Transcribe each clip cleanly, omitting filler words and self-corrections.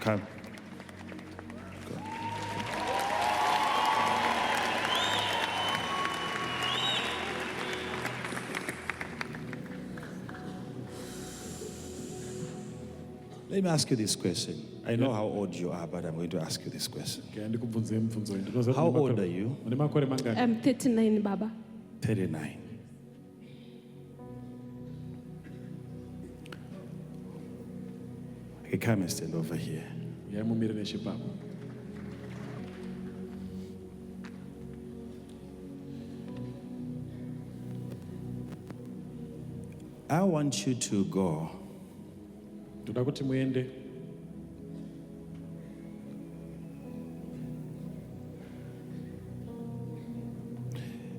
Come. Let me ask you this question. I know how old you are, but I'm going to ask you this question. How old are you? I'm 39, Baba. 39. Okay, come and stand over here. I want you to go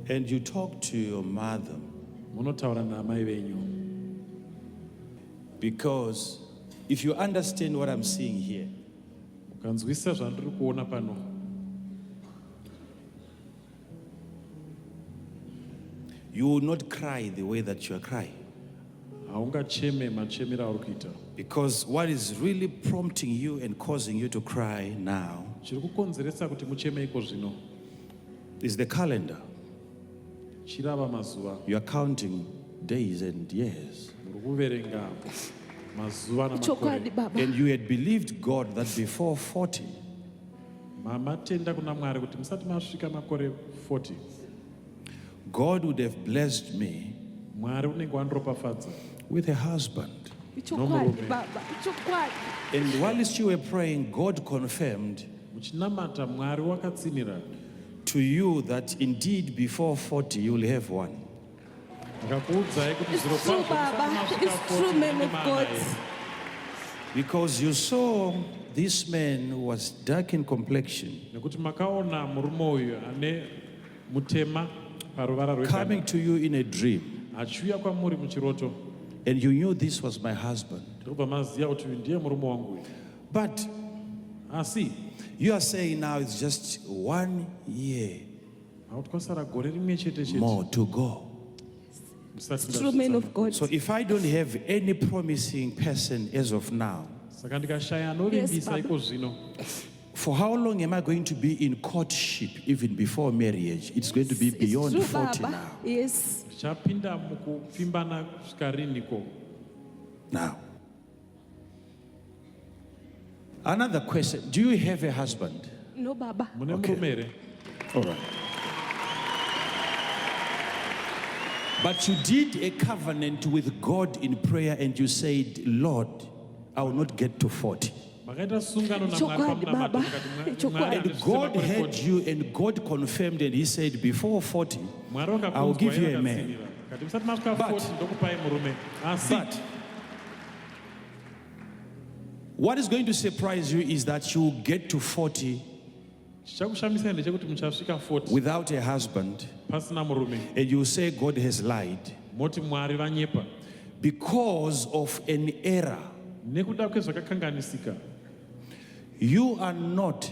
and you talk to your mother, because if you understand what I'm seeing here, you will not cry the way that you are crying. Because what is really prompting you and causing you to cry now is the calendar. You are counting days and years. And you had believed God that before 40, God would have blessed me with a husband. And whilst you were praying, God confirmed to you that indeed before 40 you will have one. It's true, Baba. It's true, man of God. Because you saw this man who was dark in complexion coming to you in a dream. And you knew this was my husband. But you are saying now it's just 1 year more to go. It's true, man of God. So if I don't have any promising person as of now, Yes, Baba. for how long am I going to be in courtship even before marriage? It's going to be beyond It's true, 40 Baba. now. Yes. Now, another question. Do you have a husband? No, Baba. Okay. All right. But you did a covenant with God in prayer and you said, Lord, I will not get to 40. And God heard you and God confirmed and he said, before 40, I will give you a man. But what is going to surprise you is that you will get to 40 without a husband, and you say God has lied because of an error. You are not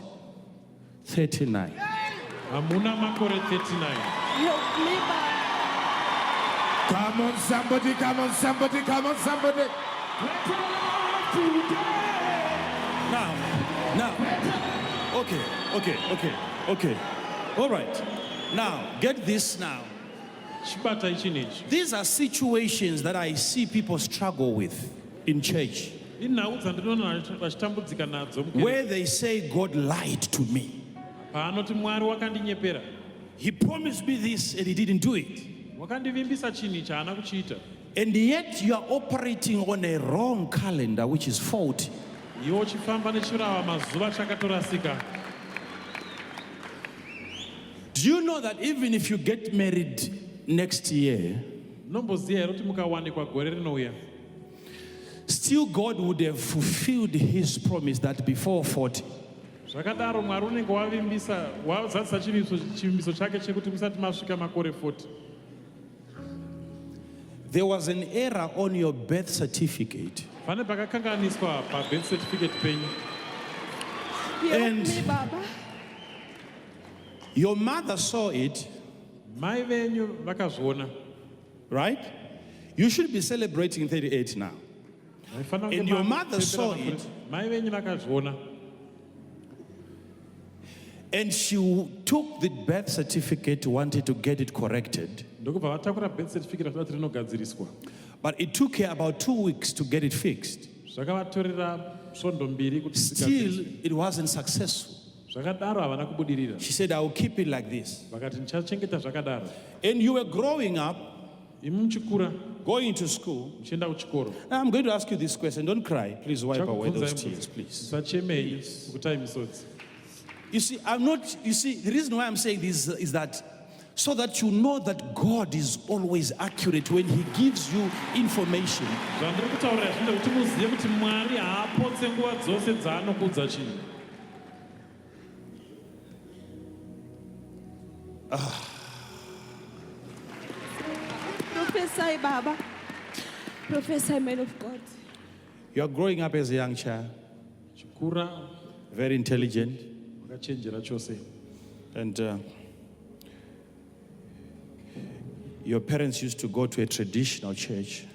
39. Help me, Baba. Come on, somebody, come on, somebody, come on, somebody. Now, okay. All right. Now, get this now. These are situations that I see people struggle with in church, where they say God lied to me. He promised me this and he didn't do it. And yet you are operating on a wrong calendar, which is faulty. Do you know that even if you get married next year, still God would have fulfilled his promise that before 40 there was an error on your birth certificate. Help And me, Baba. your mother saw it, right? You should be celebrating 38 now. And your mother saw it, mai venyu vakazviona. And she took the birth certificate, wanted to get it corrected. Ndokubva vatakura birth certificate kuti rinogadziriswa. But it took her about 2 weeks to get it fixed. Zvakavatorera svondo mbiri kuti Still, it wasn't successful. zvakadaro havana kubudirira. She said, I will keep it like this. Vakati ndichachengeta zvakadaro. And you were growing up, Imi muchikura going to school. muchienda kuchikoro. Now, I'm going to ask you this question. Don't cry. Please wipe away those tears, please. Musachemei kutai misodzi. You see, the reason why I'm saying this is that so that you know that God is always accurate when He gives you information. Zvandiri kutaurira zvinoda kuti muzive kuti Mwari haapotse nguva dzose dzaanokuudza chinhu. Prophesy, Baba. Prophesy, man of God. You are growing up as a young child, Chikura very intelligent, vakachenjera chose. and your parents used to go to a traditional church.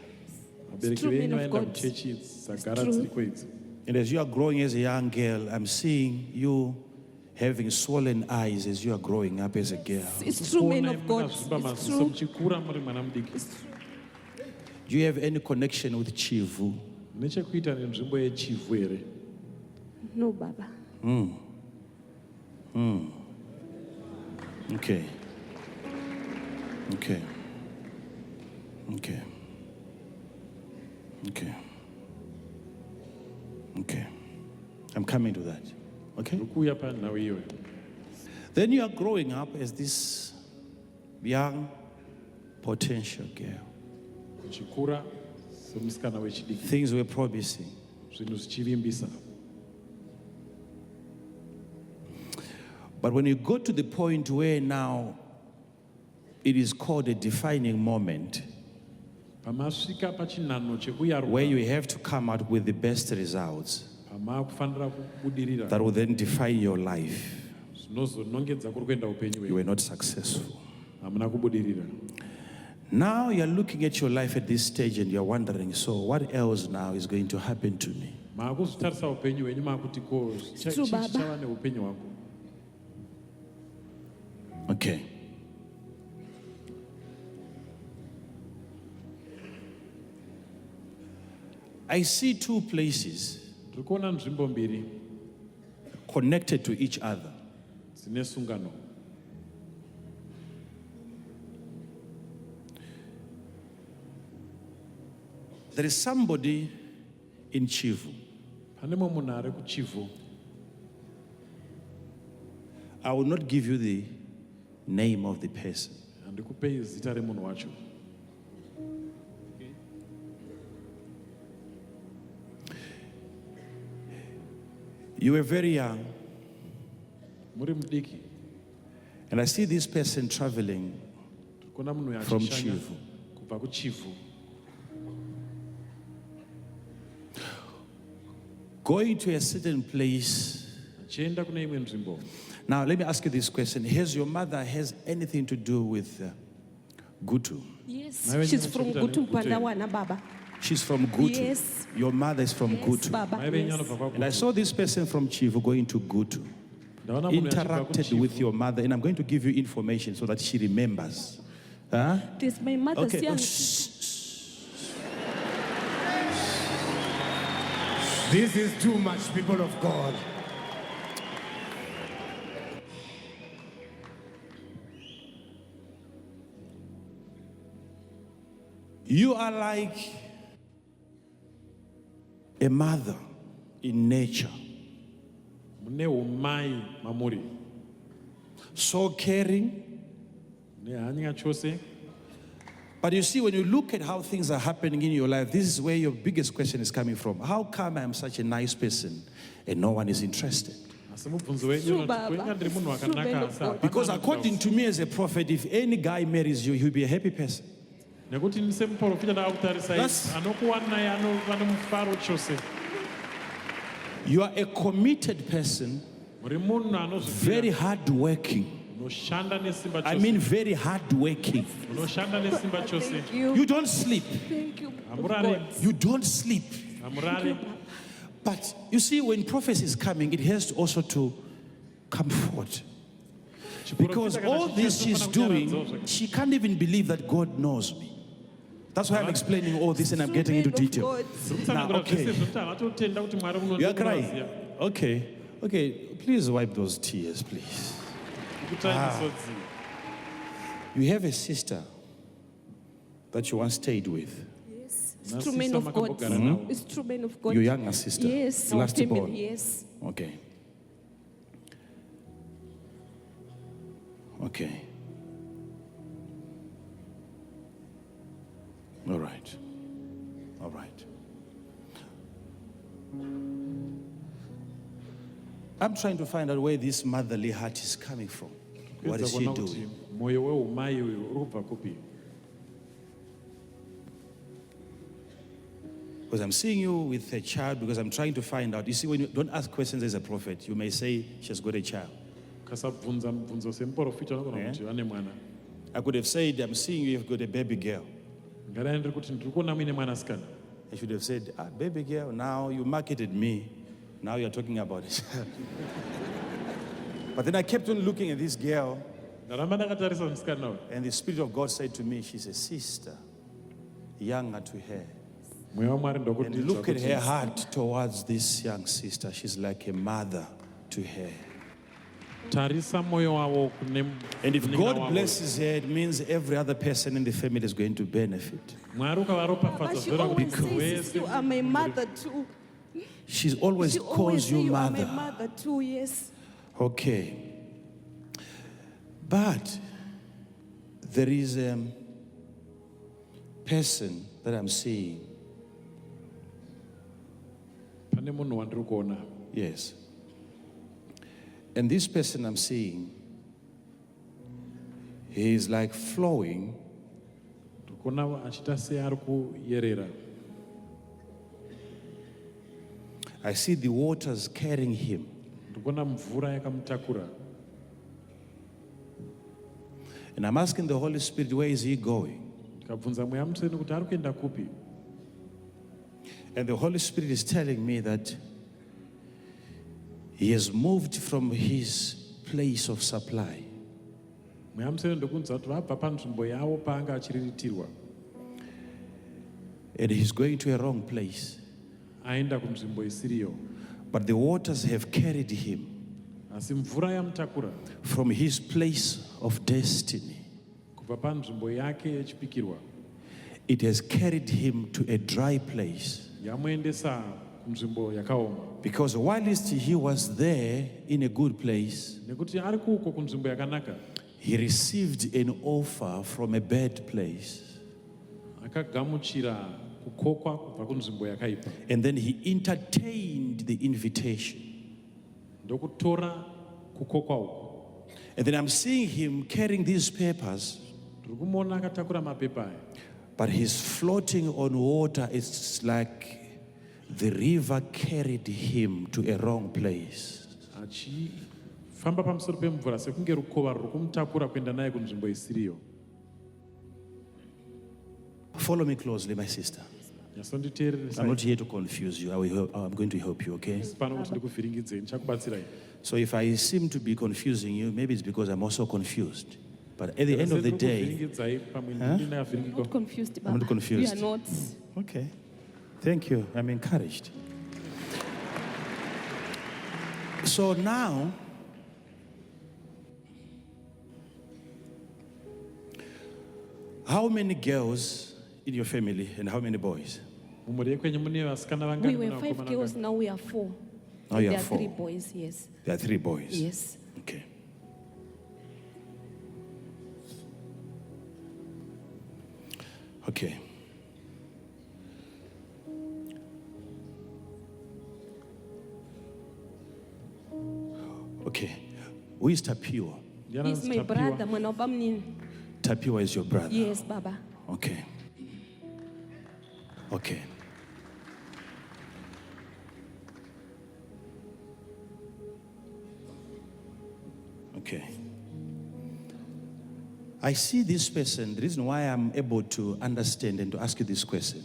Vabereki true, man venyu of vaenda God. kuchechi dzagara It's true. dziriko idzi. And as you are growing as a young girl, I'm seeing you having swollen eyes as you are growing up as a girl. It's true, man Kuona of God. makazvimba It's maziso true. muchikura muri mwana mudiki. Do you have any connection with Chivu? Nechekuita nenzvimbo yechivhu here. No, Baba. Okay. Okay. Okay. Okay. Okay. I'm coming to that. Okay? Kuuya panhau iyoyo. Then you are growing up as this young potential girl. Kuchikura semusikana wechidiki. Things were promising. Zvinhu zvichivimbisa. But when you go to the point where now it is called a defining moment, Pamasvika pachinhanho where chekuyaruka. you have to come out with the best results Pamakufanira kubudirira. that will then define your life, Zvinozonongedza kuri kuenda upenyu you hwenyu. were not successful. Hamuna kubudirira. Now you're looking at your life at this stage and you're wondering, so what else now is going to happen to me? Maakuzvitarisa upenyu hwenyu maakuti ko True, Baba. chichava neupenyu hwako. Okay. I see two places Tiri kuona nzvimbo mbiri connected to each other. dzine sungano. There is somebody in Chivu. Pane mumwe munhu ari kuchivhu. I will not give you the name of the person. Handikupei zita remunhu wacho. You were very young, Muri mudiki. and I see this person traveling Tiri kuona munhu from achishanya Chivu. kubva kuchivhu. Going to a certain place. Achienda kune imwe nzvimbo. Now, let me ask you this question. Has your mother has anything to do with Gutu? Yes. Mai venyu She's from vachikuita Gutu neGutu. Mpandawana, Baba. She's from Gutu. Yes. Your mother is from Yes, Gutu. Baba. Mai venyu Yes. anobva And I paGutu. saw this person from Chivu going to Gutu. Ndaona munhu achibva Interacted with kuchivhu. your mother, and I'm going to give you information so that she remembers. Huh? This my mother's Okay. young. This is too much, people of God. You are like a mother in nature, Mune umai mamuri. so caring. Nehanya chose. But you see, when you look at how things are happening in your life, this is where your biggest question is coming from. How come I'm such a nice person and no one is interested? Asi mubvunzo wenyu True, unoti Baba. kwenga ndiri munhu True, man wakanaka of asi God. hapana Because anozvida according to me as a prophet, if any guy marries you, he'll be a happy person. nekuti semuprofita ndakakutarisai That's- anokuwanai anova nemufaro chose. You are a committed person, Muri munhu very anozvipira, hardworking. unoshanda nesimba I chose. mean, very hardworking. Unoshanda nesimba chose. Thank you. You don't sleep. Thank you. Hamurari. God. You don't sleep. Hamurari. But you see, when prophecy is coming, it has to also to come forth. Because all this she's doing, she can't even believe that God knows me. That's why I'm explaining all this and I'm getting into detail. Now, okay. You are crying? Okay. Okay, please wipe those tears, please. You have a sister that you once stayed with. Yes. It's true, man of God. It's true, man of God. Your younger sister? Yes. Last born? Yes. Okay. Okay. All right. All right. I'm trying to find out where this motherly heart is coming from. What is she doing? Because I'm seeing you with a child, because I'm trying to find out. You see, when you don't ask questions as a prophet, you may say she's got a child. I could have said, I'm seeing you've got a baby girl. I should have said, baby girl, now you marketed me. Now you're talking about it. But then I kept on looking at this girl. And the Spirit of God said to me, she's a sister, younger to her. And look at her heart towards this young sister. She's like a mother to her. And if God blesses her, it means every other person in the family is going to benefit. But she always says, you are my mother too. She always calls you mother. You are my mother too, yes. Okay. But there is a person that I'm seeing. Yes. And this person I'm seeing, he is like flowing. I see the waters carrying him. And I'm asking the Holy Spirit, where is he going? And the Holy Spirit is telling me that he has moved from his place of supply. And he's going to a wrong place. But the waters have carried him from his place of destiny. It has carried him to a dry place. Because whilst he was there in a good place, he received an offer from a bad place. And then he entertained the invitation. And then I'm seeing him carrying these papers, but he's floating on water. It's like the river carried him to a wrong place. Follow me closely, my sister. I'm not here to confuse you. I'm going to help you, okay? So if I seem to be confusing you, maybe it's because I'm also confused. But at the end of the day, I'm not confused, Baba. I'm not confused. You are not. Okay. Thank you. I'm encouraged. So now, how many girls in your family and how many boys? We were 5 girls, now we are 4. Now you There are are 4. 3 boys, yes. There are 3 boys. Yes. Okay. Okay. Okay. Who is Tapiwa? He's my brother, mwana bamni. Tapiwa is your brother? Yes, Baba. Okay. Okay. Okay. I see this person. The reason why I'm able to understand and to ask you this question,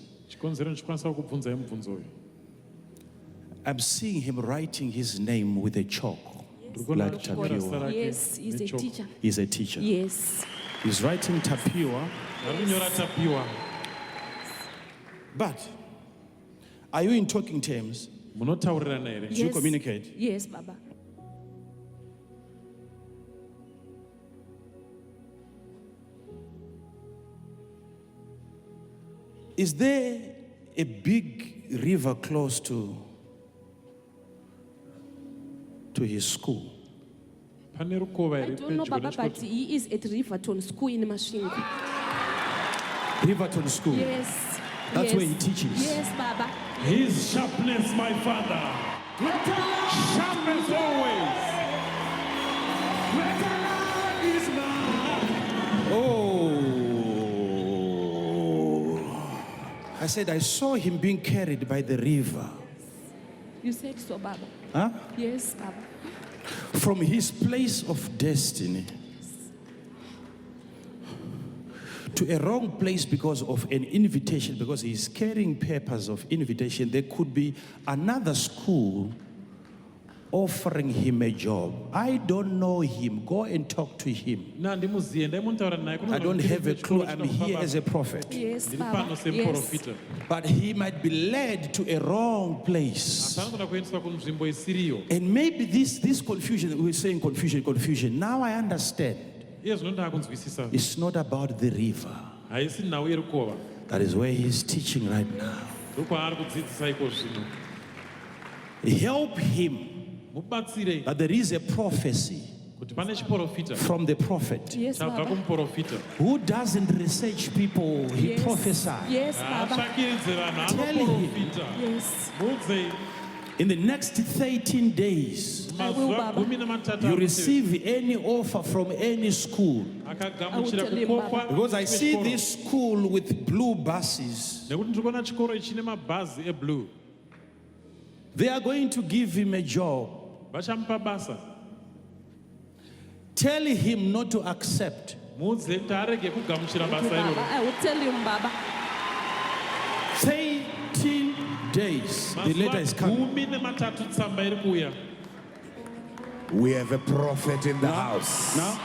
I'm seeing him writing his name with a chalk. Like Tapiwa. Yes, he's a teacher. He's a teacher. Yes. He's writing Tapiwa. But are you in talking terms? Do you communicate? Yes, Baba. Is there a big river close to his school? I don't know, Baba, but he is at Riverton School in Mashingo. Riverton School? Yes. That's where he teaches? Yes, Baba. His sharpness, my Father. Sharpness always. Is mine. Oh. I said, I saw him being carried by the river. You said so, Baba. Huh? Yes, Baba. From his place of destiny to a wrong place because of an invitation, because he's carrying papers of invitation. There could be another school offering him a job. I don't know him. Go and talk to him. I don't have a clue. I'm here as a prophet. Yes, Baba. Yes. But he might be led to a wrong place. And maybe this confusion, we're saying confusion. Now I understand. It's not about the river. That is where he's teaching right now. Help him that there is a prophecy from the prophet. Yes, Baba. Who doesn't research people, he Yes. prophesies. Yes, Baba. Tell him Yes. in the next 13 days, I will, Baba. you receive any offer from any school. I will tell him, Baba. Because I see this school with blue buses. They are going to give him a job. Tell him not to accept. Okay, Baba. I will tell him, Baba. 13 days. The letter is coming. We have a prophet in the house. Now.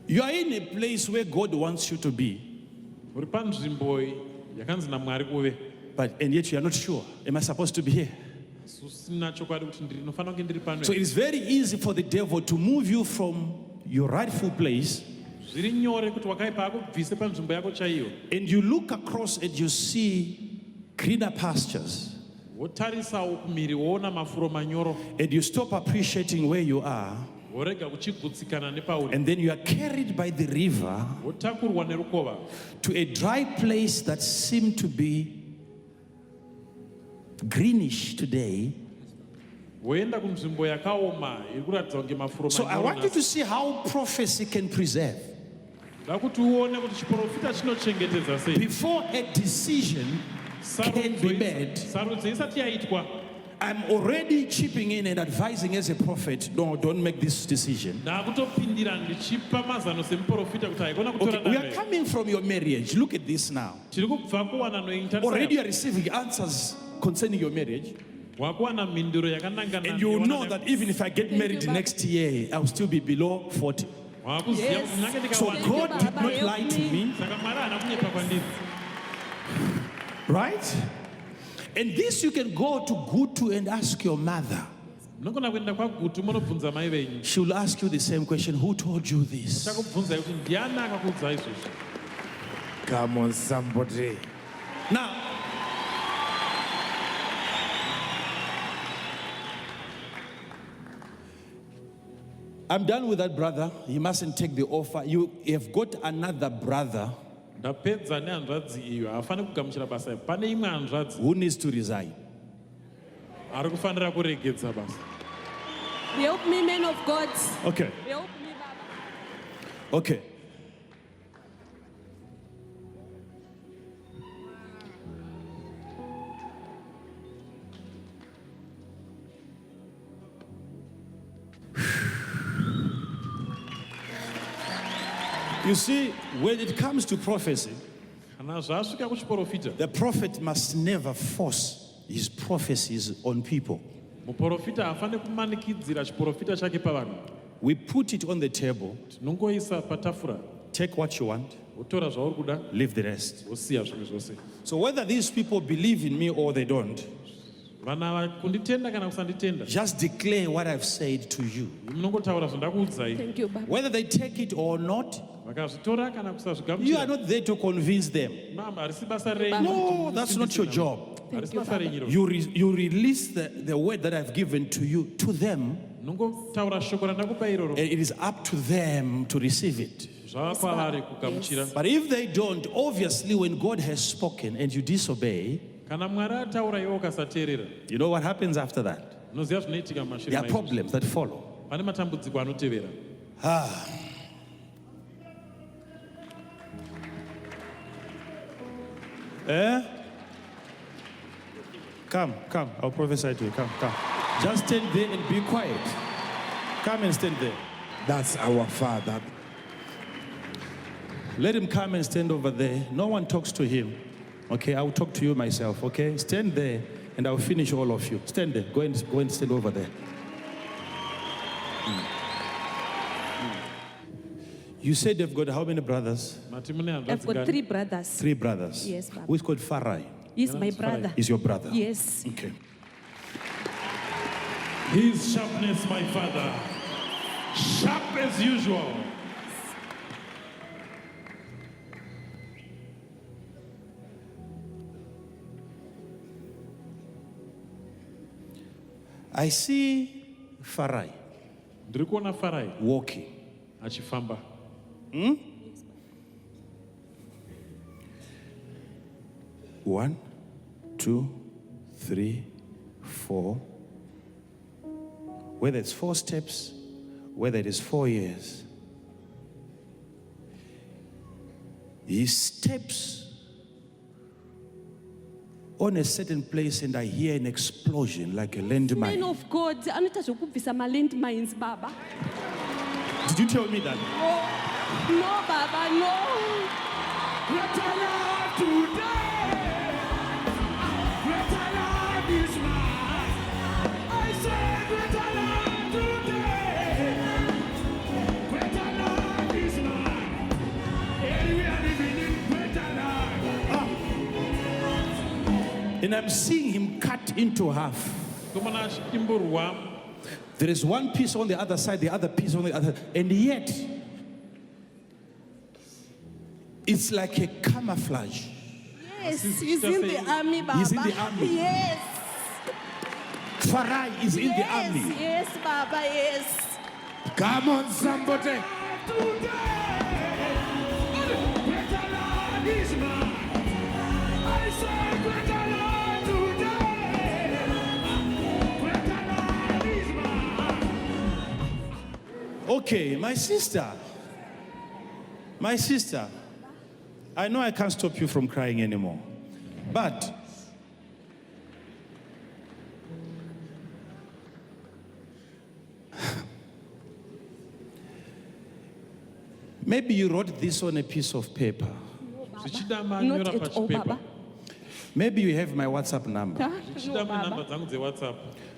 You are in a place where God wants you to be. And yet you are not sure. Am I supposed to be here? So it is very easy for the devil to move you from your rightful place. And you look across and you see greener pastures. And you stop appreciating where you are. And then you are carried by the river to a dry place that seemed to be greenish today. So I want you to see how prophecy can preserve. Before a decision can be made, I'm already chipping in and advising as a prophet, no, don't make this decision. Okay, we are coming from your marriage. Look at this now. Already you are receiving answers concerning your marriage. And you will know that even if I get married next year, I'll still be below 40. Yes. So God did not lie to me. Right? And this you can go to Gutu and ask your mother. She will ask you the same question. Who told you this? Come on, somebody. Now, I'm done with that brother. He mustn't take the offer. You have got another brother who needs to resign. Help me, man of God. Okay. Help me, Baba. Okay. You see, when it comes to prophecy, kana zvasvika kuchiprofita the prophet must never force his prophecies on people. muprofita hafaniri kumanikidzira chiprofita chake pavanhu. We put it on the table, tinongoisa patafura, take what you want, wotora zvauri kuda, leave the rest. wosiya zvimwe zvose. So whether these people believe in me or they don't, vana kunditenda kana kusanditenda, just declare what I've said to you. munongotaura zvandakuudzai. Thank you, Baba. Whether they take it or not, vakazvitora kana you are kusazvigamuchira, not there to convince them. mama harisi basa renyu. No, that's not your job. Harisi basa renyu. You release the word that I've given to you to them, Nongotaura shoko randakupa iroro, and it is up to them to receive it. zvakwavari kugamuchira. But if they don't, obviously when God has spoken and you disobey, Kana Mwari ataura iwe ukasateerera, you know what happens after that? unoziva zvinoitika mumashure There are maizvozvo. problems that follow. Pane matambudziko anotevera. Come, I'll prophesy to you. Come. Just stand there and be quiet. Come and stand there. That's our Father. Let him come and stand over there. No one talks to him. Okay, I will talk to you myself. Okay, stand there and I'll finish all of you. Stand there. Go and stand over there. You said you've got how many brothers? Mati mune hanzvadzi I've got ngani? 3 brothers. 3 brothers. Yes, Baba. Who is called Farai? He's my brother. Is your brother? Yes. Okay. His sharpness, my father, sharp as usual. I see Farai Ndiri kuona Farai walking. achifamba. One, 2, 3, 4. Whether it's 4 steps, whether it is 4 years, he steps on a certain place and I hear an explosion like a Man landmine. of God, anoita zvokubvisa ma-landmines, Baba. Did you tell me that? No, Baba, no. And I'm seeing him cut into half. Tomona achidimburwa, There is one piece on the other side, the other piece on the other, and yet it's like a camouflage. Yes, he's in the army, Baba. He's in the army. Yes. Farai is in the army. Yes, Baba, yes. Come on, somebody. Okay, my sister, I know I can't stop you from crying anymore, but maybe you wrote this on a piece of paper. zvichida Not manyora at all, pachipepa. Baba. Maybe you have my WhatsApp number. Zvichida No, munhamba Baba. dzangu dzewhatsapp.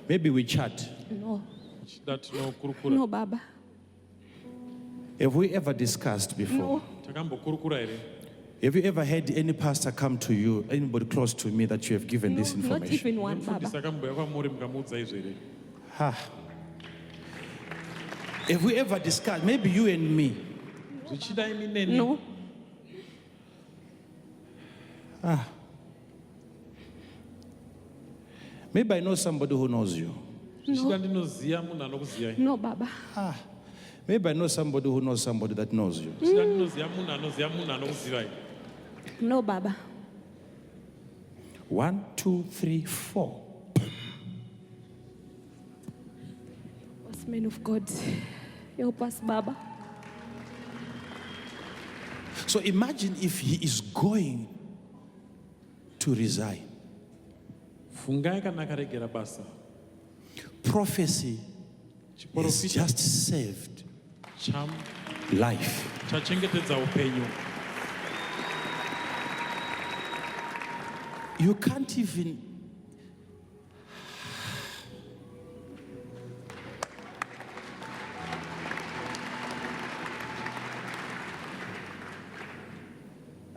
Maybe we chat. No, Zvichida tinokurukura. no, Baba. Have we ever discussed before? No. Takambokurukura here. Have you ever had any pastor come to you, anybody close to me, that you have given this No, not information? even one, Baba. Mufundisi akamboya kwamuri mukamuudza izvere. Ha. Have we ever discussed, maybe you and me, Zvichida imi neni. No. maybe I know somebody who knows you. Zvichida ndinoziva munhu anokuzivai. No, Baba. Maybe I know somebody who knows somebody that knows you. Zvichida ndinoziva munhu anoziva munhu anokuzivai. No, Baba. 1, 2, 3, 4. Us men of God, help us, Baba. So imagine if he is going to resign. Fungai kana akaregera basa. Prophecy has Chiprofita just saved cham life. uchachengetedza upenyu. You can't even.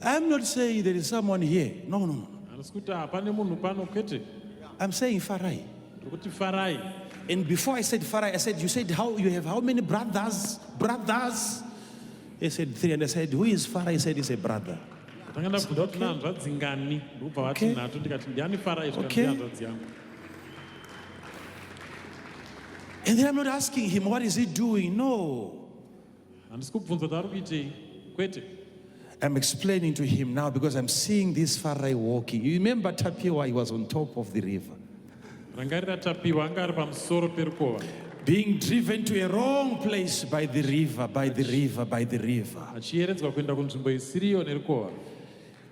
I'm not saying there is someone here. No. Handisikuti hapane munhu pano kwete. I'm saying Farai. Ndikuti Farai. And before I said Farai, I said, you said you have how many brothers? Brothers? He said 3, and I said, who is Farai? He said, he's a brother. Okay. And then I'm not asking him, what is he doing? No. I'm explaining to him now because I'm seeing this Farai walking. You remember Tapiwa, he was on top of the river. Being driven to a wrong place by the river.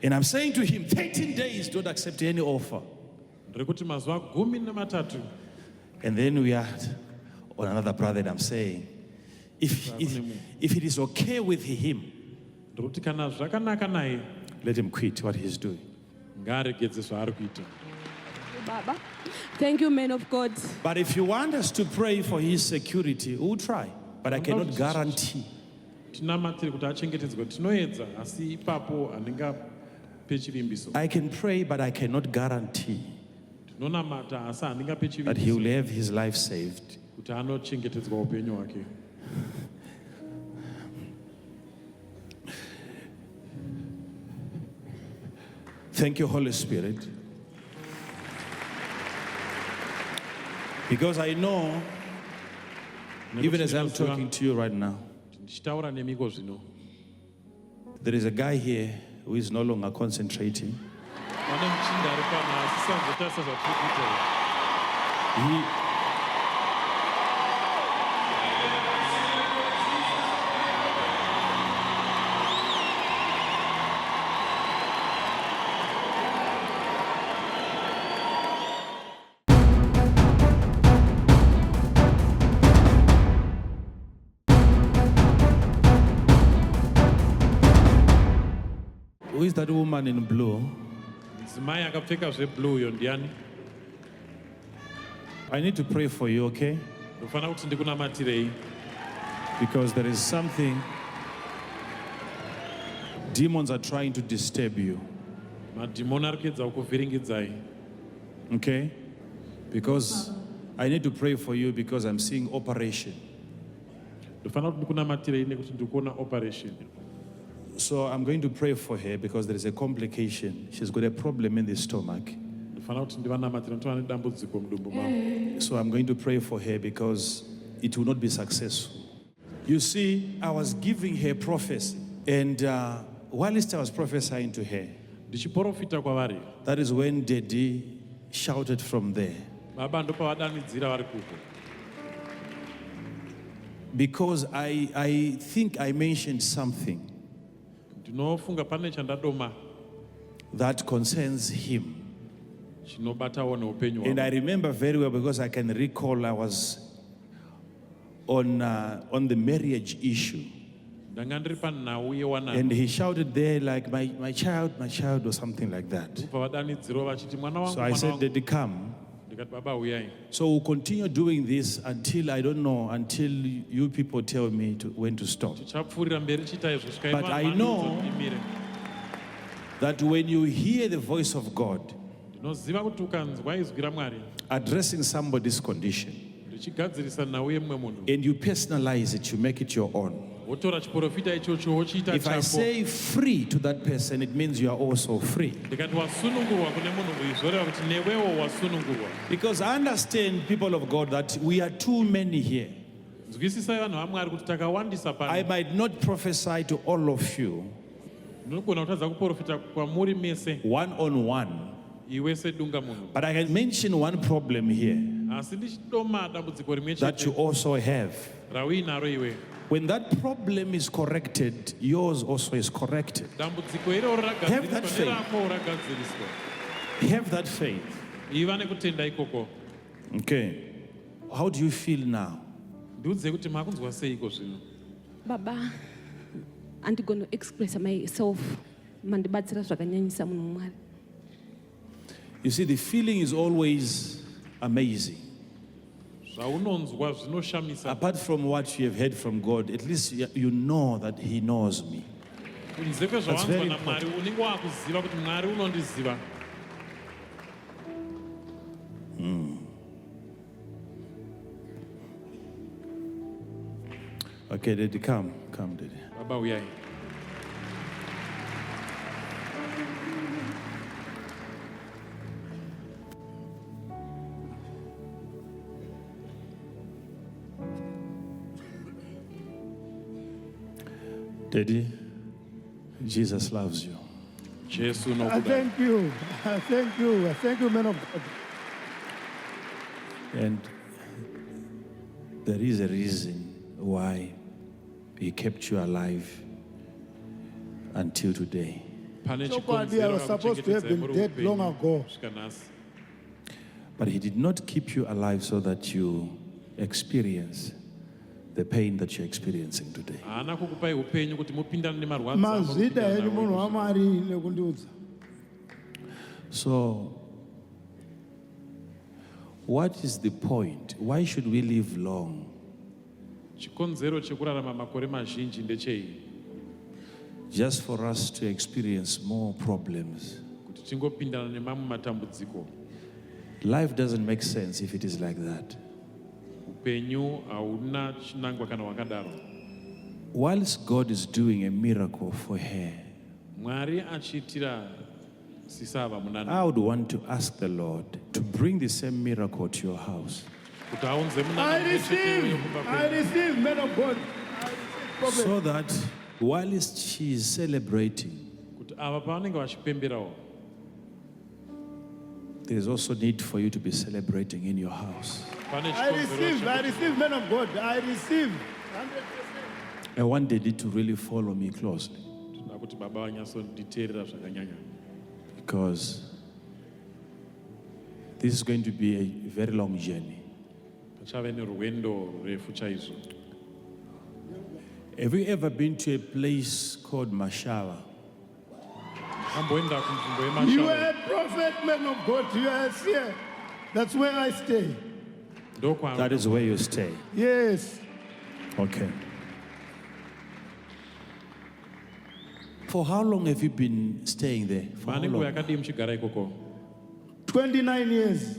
And I'm saying to him, 13 days, don't accept any offer. And then we are on another brother, and I'm saying, if it is okay with him, let him quit what he's doing. Baba. Thank you, man of God. But if you want us to pray for his security, we'll try. But I cannot guarantee. I can pray, but I cannot guarantee that he will have his life saved. Thank you, Holy Spirit. Because I know, even as I'm talking to you right now, there is a guy here who is no longer concentrating. Who is that woman in blue? I need to pray for you, okay? Because there is something. Demons are trying to disturb you. Okay? Because I need to pray for you because I'm seeing operation. So I'm going to pray for her because there is a complication. She's got a problem in the stomach. So I'm going to pray for her because it will not be successful. You see, I was giving her prophecy, and whilst I was prophesying to her, that is when Daddy shouted from there. Because I think I mentioned something that concerns him. And I remember very well because I can recall I was on the marriage issue. And he shouted there like, my child, or something like that. So I said, Daddy, come. So we'll continue doing this until, I don't know, until you people tell me when to stop. But I know that when you hear the voice of God addressing somebody's condition, and you personalize it, you make it your own. If I say free to that person, it means you are also free. Because I understand, people of God, that we are too many here. I might not prophesy to all of you one-on-one, but I can mention one problem here that you also have. When that problem is corrected, yours also is corrected. Have that faith. Have that faith. Okay. How do you feel now? Baba, andigona express myself mandibatsira zvakanyanyisa munhu waMwari. You see, the feeling is always amazing. Zvaunonzwa zvinoshamisa. Apart from what you have heard from God, at least you know that He knows me. Kunze kwezvawanzwa naMwari unenge wakuziva kuti Mwari unondiziva. Okay, Daddy, come, Daddy. Baba uyai. Daddy, Jesus loves you. Jesu no I thank you. I thank you. I thank you, man of God. And there is a reason why He kept you alive until today. So badly, I was supposed to have been dead long ago. But He did not keep you alive so that you experience the pain that you're experiencing today. Mazvida henyu munhu waMwari nekundiudza. So, what is the point? Why should we live long? Chikonzero chekurarama makore mazhinji ndechei? Just for us to experience more problems. Kuti tingopindana nemamwe matambudziko. Life doesn't make sense if it is like that. Upenyu hauna chinangwa kana wakadaro. Whilst God is doing a miracle for her, Mwari achiitira sisava munana. I would want to ask the Lord to bring the same miracle to your house. I receive, man of God. So that whilst she is celebrating, Kuti ava pavanenge vachipemberawo, there is also need for you to be celebrating in your house. I receive, man of God. I receive. 100%. I want Daddy to really follow me closely. kuti baba vanyatsonditeerera zvakanyanya. Because this is going to be a very long journey. Pachave nerwendo refu chaizvo. Have you ever been to a place called Mashawa? Amboenda kunzvimbo You yeMashawa. are a prophet, man of God. You are here. That's where I stay. That is where you stay. Yes. Okay. For how long have you been staying there? For how Manenguva long? yakadii muchigara ikoko? 29 years.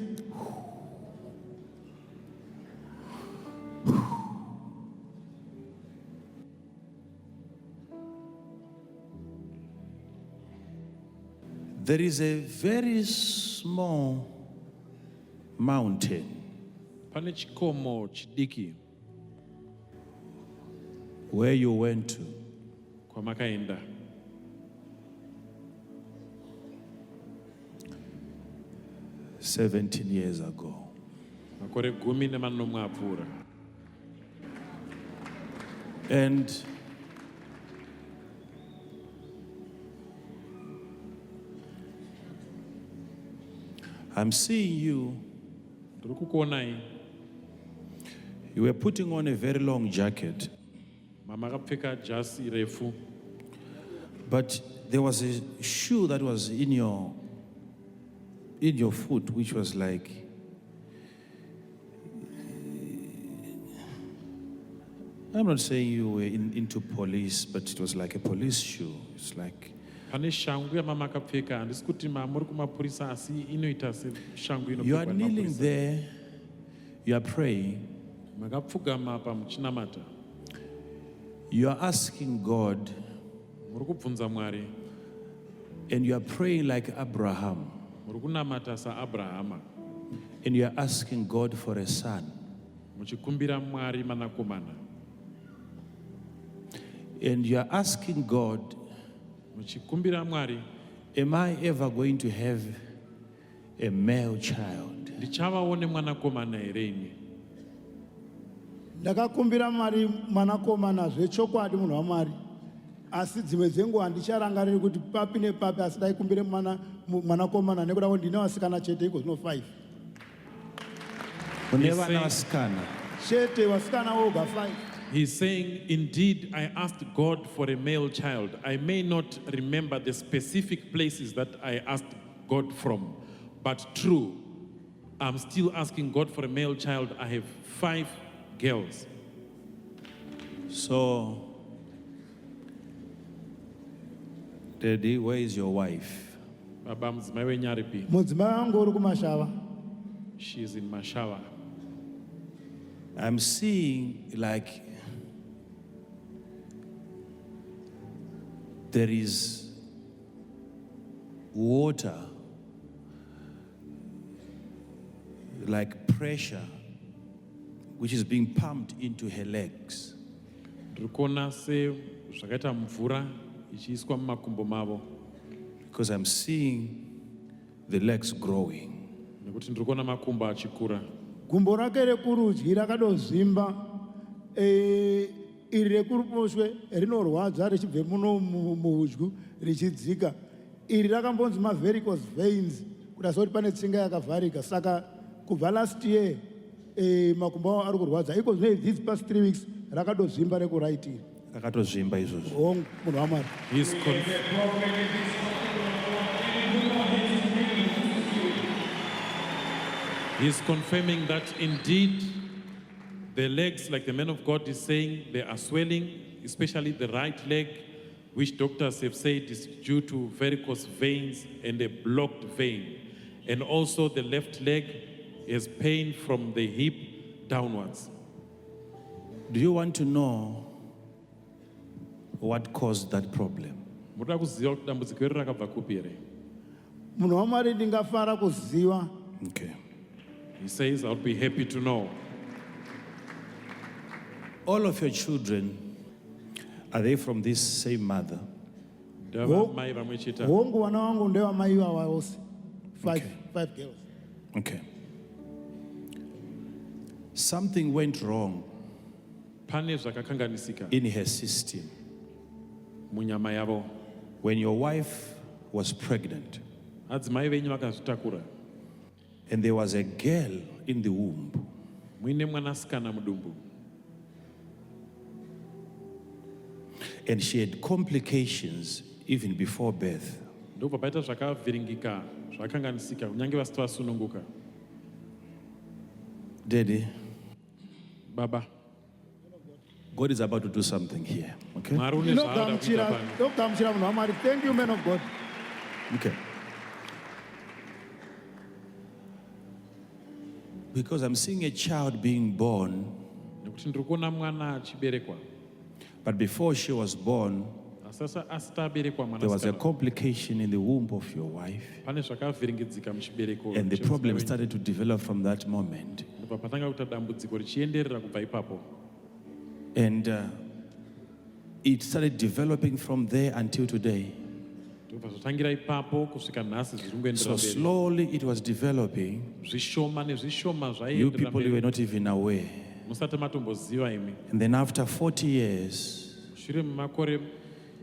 There is a very small mountain Pane chikomo chidiki where you went to. kwamakaenda. 17 years ago. Makore 10 apfuura. And I'm seeing you. Ndiri kukuonai You were putting on a very long jacket, mamakapfeka jasi refu, but there was a shoe that was in your foot, which was like, I'm not saying you were into police, but it was like a police shoe. It's like, pane shangu yamamakapfeka, handisi kuti muri kumapurisa asi inoita seshangu you are inopfekwa kneeling nemapurisa. there, you are praying, Makapfugama apa muchinamata, you are asking God, muri kubvunza Mwari, and you are praying like Abraham, muri kunamata saAbrahama, and you are asking God for a son. muchikumbira Mwari manakomana, And you are asking God, muchikumbira Mwari, am I ever going to have a male child? ndichavawo nemwanakomana here ini? Ndakakumbira Mwari mwanakomana zvechokwadi munhu waMwari. Asi dzimwe dzenguva handicharangariri kuti papi nepapi, asi ndaikumbire mwanakomana nekuda kuti ndine vasikana chete iko zvino 5. Une vana vasikana. Chete vasikana voga 5. He's saying, indeed, I asked God for a male child. I may not remember the specific places that I asked God from, but true, I'm still asking God for a male child. I have 5 girls. So, Daddy, where is your wife? Baba mudzimai wenyu aripi? mudzimai wangu uri kumashava. She is in Mashawa. I'm seeing like there is water, like pressure, which is being pumped into her legs. Ndikuona se zvakaita mvura ichiiswa mumakumbo mavo. Because I'm seeing the legs growing. Nekuti ndikuona makumbo achikura. Gumbo rake rekurudyi rakadozvimba, iri rekuruboshwe rinorwadza richibve muno muudyu richidzika. Iri rakambonzi varicose veins, kudasa kuti pane tsinga yakavharika. Saka kubva last year makumbo avo ari kurwadza. Iko zvino these past 3 weeks rakadozvimba rekuraiti iri. Rakatozvimba izvozvo. Oh, munhu waMwari. He's confirming that indeed the legs, like the man of God is saying, they are swelling, especially the right leg, which doctors have said is due to varicose veins and a blocked vein. And also the left leg has pain from the hip downwards. Do you want to know what caused that problem? Muda kuziva kuti dambudziko iri rakabva kupi here? Munhu waMwari ndingafara kuziva. Okay. He says, I'll be happy to know. All of your children, are they from this same mother? Ndavamai vamwe chete. Hongu vana vangu ndevamai ava vose. Okay. 5 girls. Okay. Something went wrong Pane zvakakanganisika in her system munyama yavo. when your wife was pregnant Adzimai venyu vakazvitakura. and there was a girl in the womb. Muine mwanasikana mudumbu. And she had complications even before birth. Ndobva paita zvakavhiringika zvakakanganisika kunyange vasati vasununguka. Daddy, Baba, God is about to do something here. Okay? Mwari une zvaanoda kuita pano. Ndokugamuchira munhu waMwari. Thank you, man of God. Okay. Because I'm seeing a child being born, Nekuti ndiri kuona mwana achiberekwa. but before she was born, Asati aberekwa there was a mwanasikana. complication in the womb of your wife. Pane zvakavhiringidzika muchibereko. And the problem started to develop from that moment. Ndobva patanga kuita dambudziko richienderera kubva ipapo. And it started developing from there until today. Ndobva zvatangira ipapo kusvika nhasi zviri kungoenderera So mberi. slowly it was developing. Zvishoma nezvishoma You zvaienderera people, you were mberi. not even aware. Musati matomboziva imi. And then after 40 years, Shure makore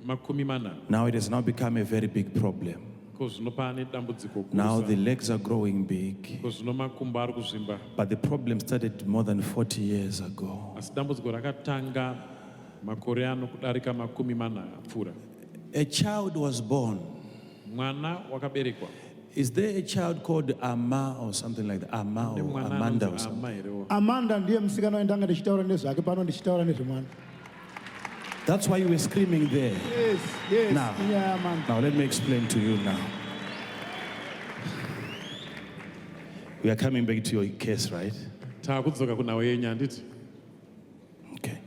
makumi mana. now it has now become a very big problem. Ko zvino pane dambudziko Now gurusa. the legs are growing big. Ko zvino makumbo ari kuzvimba. But the problem started more than 40 years ago. Asi dambudziko rakatanga makore ano kudarika makumi mana apfuura. A child was born. Mwana wakaberekwa. Is there a child called Ama or something like that? Ama or Mwana Amanda or anonzi something? Ama herewo. Amanda ndiye musikana wendanga ndichitaura nezvake pano ndichitaura nezvemwana. That's why you were screaming there. Yes, Now. inyaya yaMamanda. Now let me explain to you now. We are coming back to your case, right? Taakudzoka kunhau yenyu handiti. Okay.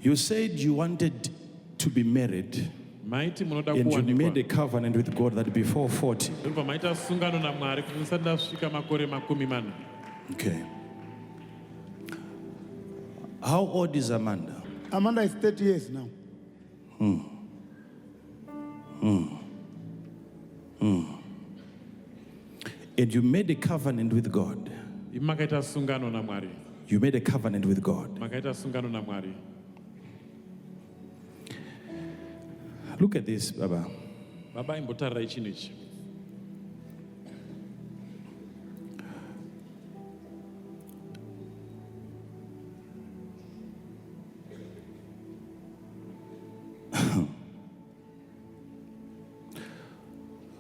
You said you wanted to be married Maiti munoda and you made a kuwanikwa. covenant with God that before 40. Ndobva maita sungano naMwari kuti musati ndasvika makore makumi mana. Okay. How old is Amanda? Amanda is 30 years now. And you made a covenant with God. Imi makaita sungano naMwari. You made a covenant with God. Makaita sungano naMwari. Look at this, Baba. Baba imbotarirai chinhu ichi.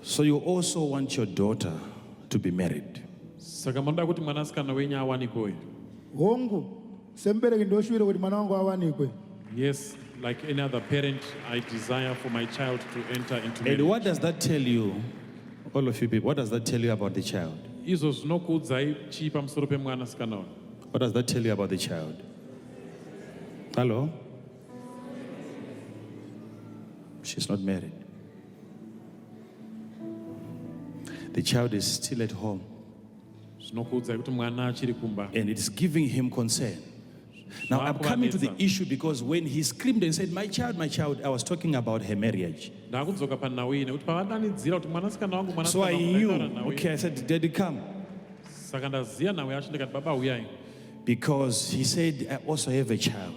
So you also want your daughter to be married. Saka manoda kuti mwanasikana wenyu awanikwe. hongu sembereki ndoshuvire kuti mwana wangu awanikwe. Yes, like any other parent, I desire for my child to enter into marriage. And what does that tell you, all of you people, what does that tell you about the child? Izvo zvinokuudzai chii pamusoro pemwanasikana uyu? What does that tell you about the child? Hello? She's not married. The child is still at home. Zvinokuudzai kuti mwana achiri kumba. And it's giving him concern. Now I'm coming to the issue because when he screamed and said, my child, I was talking about her marriage. Ndakudzoka panhau iyi nekuti pavadanidzira kuti mwanasikana wangu, So I knew, okay, I said, Daddy, come. Saka ndaziya nhau yacho ndikati baba uyai. Because he said, I also have a child.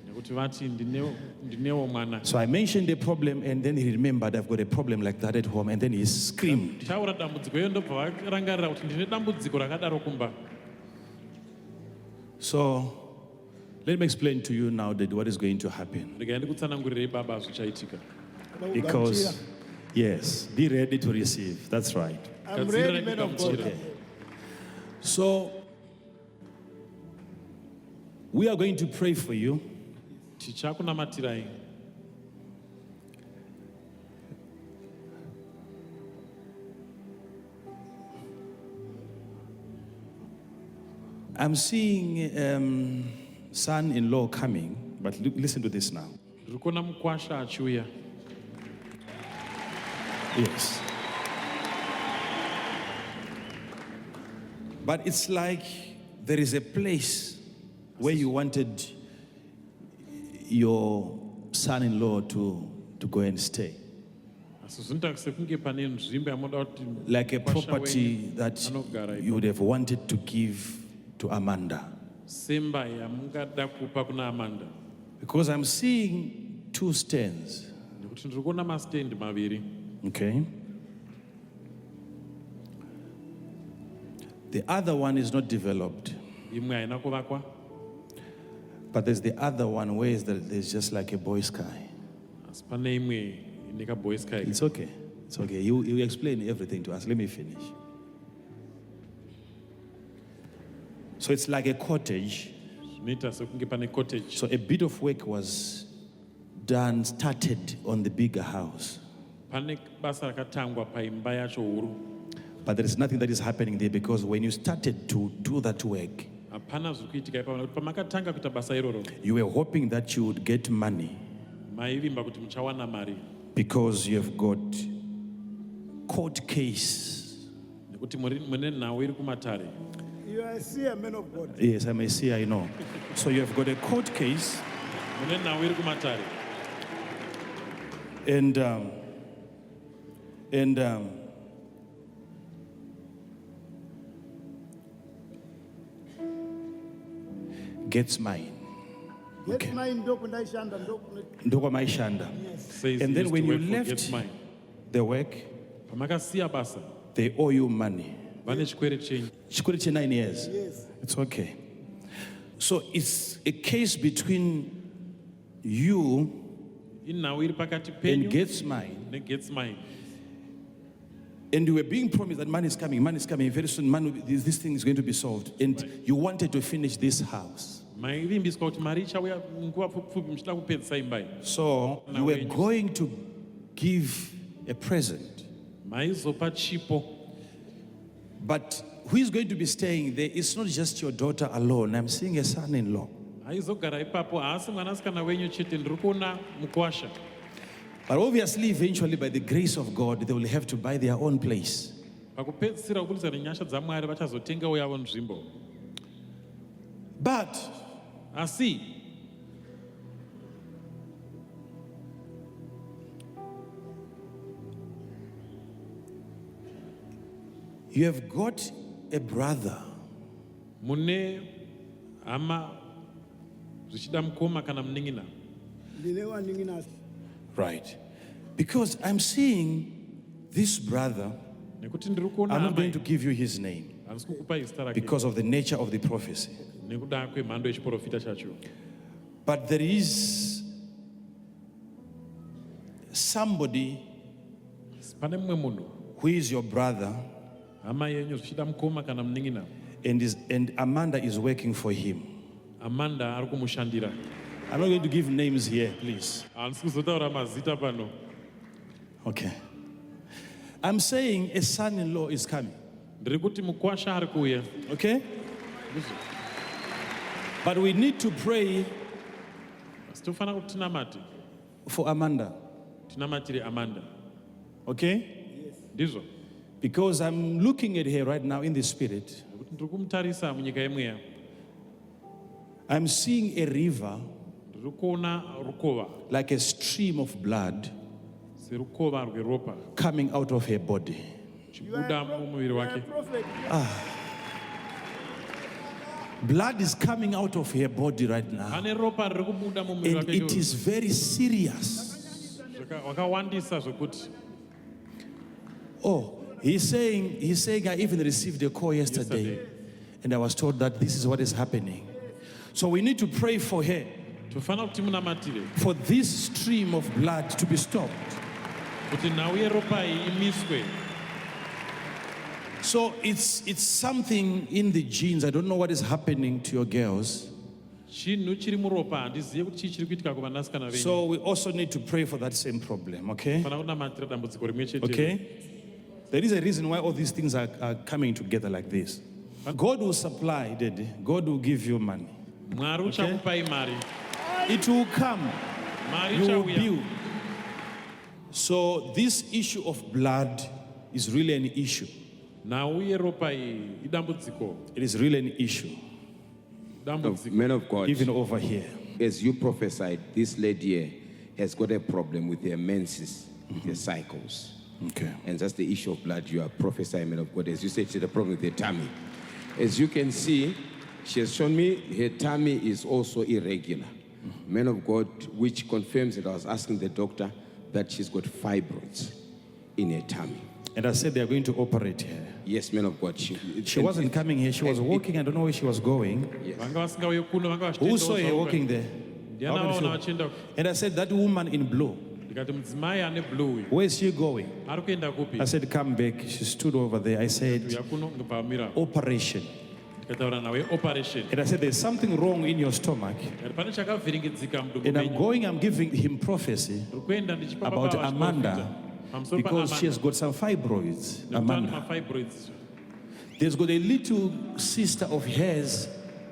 Nekuti vati ndinewo mwana. So I mentioned the problem and then he remembered I've got a problem like that at home and then he screamed. Taura dambudziko iyo ndobva varangarira kuti ndine dambudziko rakadaro kumba. So let me explain to you now that what is going to happen. Regai ndikutsanangurirei baba zvichaitika. Because, yes, be ready to receive. That's right. I'm ready, man of God. Okay. So we are going to pray for you. Tichakunamatirai. I'm seeing son-in-law coming, but listen to this now. Rikona mukwasha achiuya. Yes. But it's like there is a place where you wanted your son-in-law to go and stay. Like a property that you would have wanted to give to Amanda. Because I'm seeing two stands. Okay. The other one is not developed. But there's the other one where there's just like a boy sky. It's okay. It's okay. You explain everything to us. Let me finish. So it's like a cottage. So a bit of work was started on the bigger house. But there is nothing that is happening there because when you started to do that work, you were hoping that you would get money because you have got court case. You are a seer, man of God. Yes, I'm a seer, I know. So you have got a court case. And gets mine. Get mine, Ndoko maishanda. And then when you left the work, they owe you money. Chikwere 9 years. Yes. It's okay. So it's a case between you and gets mine. And you were being promised that money is coming. Very soon, this thing is going to be solved. And you wanted to finish this house. So you were going to give a present. But who is going to be staying there? It's not just your daughter alone. I'm seeing a son-in-law. But obviously, eventually, by the grace of God, they will have to buy their own place. But you have got a brother right? Because I'm seeing this brother, I'm not going to give you his name because of the nature of the prophecy. But there is somebody who is your brother, Amai yenyu zvichida mukoma kana munin'ina. and Amanda is working for him. Amanda ari kumushandira. I'm not going to give names here, please. Handisi kuzotaura mazita pano. Okay. I'm saying a son-in-law is coming. Ndiri kuti mukwasha ari kuuya. Okay? But we need to pray Asi tofana kuti tinamate. for Amanda. Tinamatire Amanda. Okay? Ndizvo. Because I'm looking at her right now in the spirit. Kuti ndiri kumutarisa munyika yemweya. I'm seeing a river Ndiri kuona rukova. like a stream of blood Serukova rweropa. coming out of her body. Chibuda mumuviri wake. Prophet. Blood is coming out of her body right now. Ane ropa riri kubuda mumuviri And wake. it is very serious. Wakawandisa zvokuti. Oh, he's saying I even received a call yesterday. And I was told that this is what is happening. So we need to pray for her, Tofana kuti munamatire. for this stream of blood to be stopped. Kuti nhau yeropa iyi imiswe. So it's something in the genes. I don't know what is happening to your girls. Chinhu chiri muropa handizive kuti chii chiri kuitika kuvanasikana venyu. So we also need to pray for that same problem, okay? Fana kunamatira dambudziko rimwe chete. Okay? There is a reason why all these things are coming together like this. God will supply, Daddy. God will give you money. Mwari uchakupai mari. It will come. Mari You will uchauya. build. So this issue of blood is really an issue. Nhau yeropa iyi idambudziko. It is really an issue, Dambudziko. Man of God, even over here. as you prophesied, this lady here has got a problem with her menses, with her cycles. Okay. And that's the issue of blood you are prophesying, man of God. As you said, she had a problem with her tummy. As you can see, she has shown me her tummy is also irregular. Man of God, which confirms that I was asking the doctor that she's got fibroids in her tummy. And I said they are going to operate her. Yes, man of God. She wasn't coming here. She was walking. I don't know where she was going. Vanga vasingauye kuno vanga vachitenda Who saw her walking there? Ndiana How vaona many vachienda. And I said, that woman in blue, Ndikati mudzimai ane blue uyu. where is she going? Ari kuenda kupi? I said, come back. She stood over there. I said, Uya kuno ngapamira. operation. Ndikataura nawe operation. And I said, there's something wrong in your stomach. Ngati pane chakavhiringidzika mudumbu And menyu. I'm giving him prophecy Ndiri kuenda ndichipa about baba Amanda pamusoro because she has paAmanda. got some fibroids. Nekuti ane Amanda. mafibroids. There's got a little sister of hers,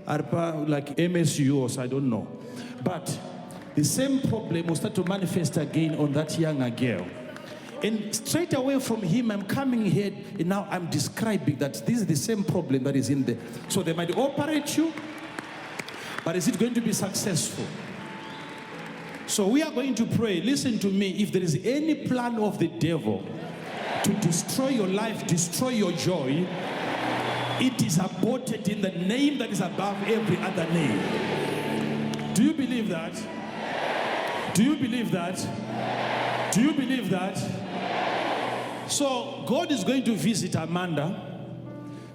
Arpa, like MSU or so, I don't know. But the same problem will start to manifest again on that younger girl. And straight away from him, I'm coming here, and now I'm describing that this is the same problem that is in there. So they might operate you, but is it going to be successful? So we are going to pray. Listen to me. If there is any plan of the devil to destroy your life, destroy your joy, it is aborted in the name that is above every other name. Do you believe that? Do you believe that? Do you believe that? So God is going to visit Amanda,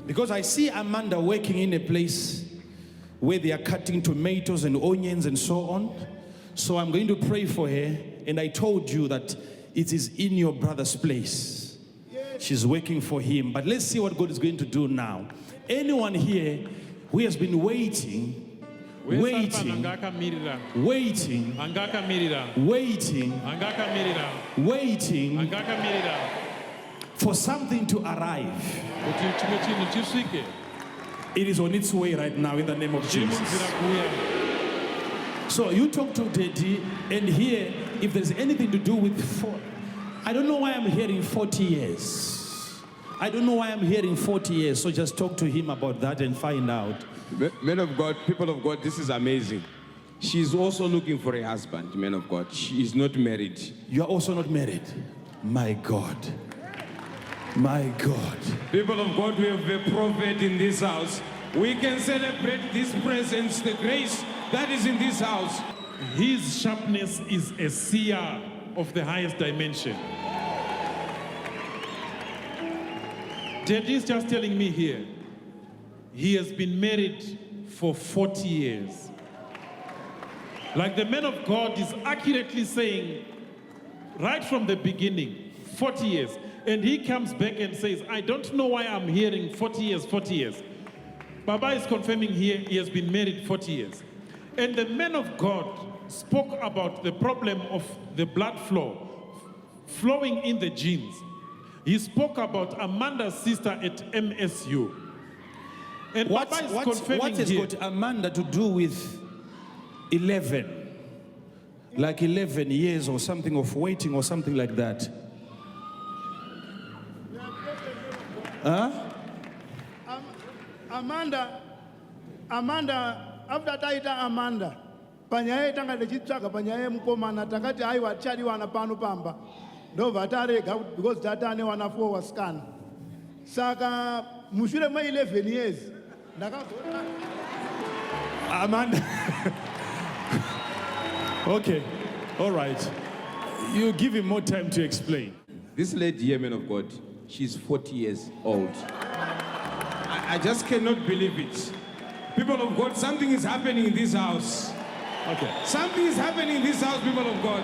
because I see Amanda working in a place where they are cutting tomatoes and onions and so on. So I'm going to pray for her, and I told you that it is in your brother's place. She's working for him. But let's see what God is going to do now. Anyone here who has been waiting, waiting, Anga akamirira. waiting, Anga akamirira. waiting, Anga akamirira. waiting Anga akamirira. for something to arrive, Kuti chimwe chinhu chisvike. it is on its way right now in the name of Chiri Jesus. munzira kuuya. So you talk to Daddy, and here, if there's anything to do with I don't know why I'm hearing 40 years. I don't know why I'm hearing 40 years. So just talk to him about that and find out. Men of God, people of God, this is amazing. She's also looking for a husband, men of God. She is not married. You are also not married. My God. My God. People of God, we have a prophet in this house. We can celebrate this presence, the grace that is in this house. His sharpness is a seer of the highest dimension. Daddy is just telling me here, he has been married for 40 years. Like the man of God is accurately saying, right from the beginning, 40 years. And he comes back and says, I don't know why I'm hearing 40 years, 40 years. Baba is confirming here he has been married 40 years. And the man of God spoke about the problem of the blood flow, flowing in the genes. He spoke about Amanda's sister at MSU. And Baba is confirming what has here. got Amanda to do with 11? Like 11 years or something of waiting or something like that. Huh? Amanda, after taita Amanda, panyaye tanga lechitsvaga panyaye mukomana takati aiwa tichadiwana pano pamba. Ndobva tarega because tata ane wana 4 wasikana. Saka mushure mwe 11 years ndakazoona Amanda. Okay, all right. You give him more time to explain. This lady here, man of God, she's 40 years old. I just cannot believe it. People of God, something is happening in this house. Okay. Something is happening in this house, people of God.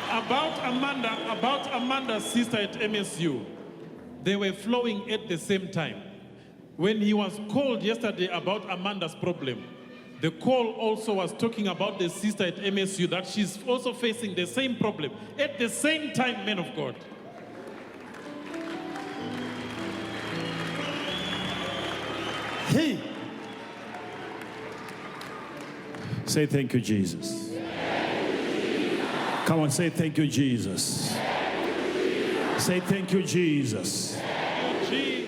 About Amanda's sister at MSU, they were flowing at the same time. When he was called yesterday about Amanda's problem, the call also was talking about the sister at MSU, that she's also facing the same problem at the same time, men of God. Hey! Say thank you, Jesus. Come on, say thank you, Jesus. Say thank you, Jesus. Jesus.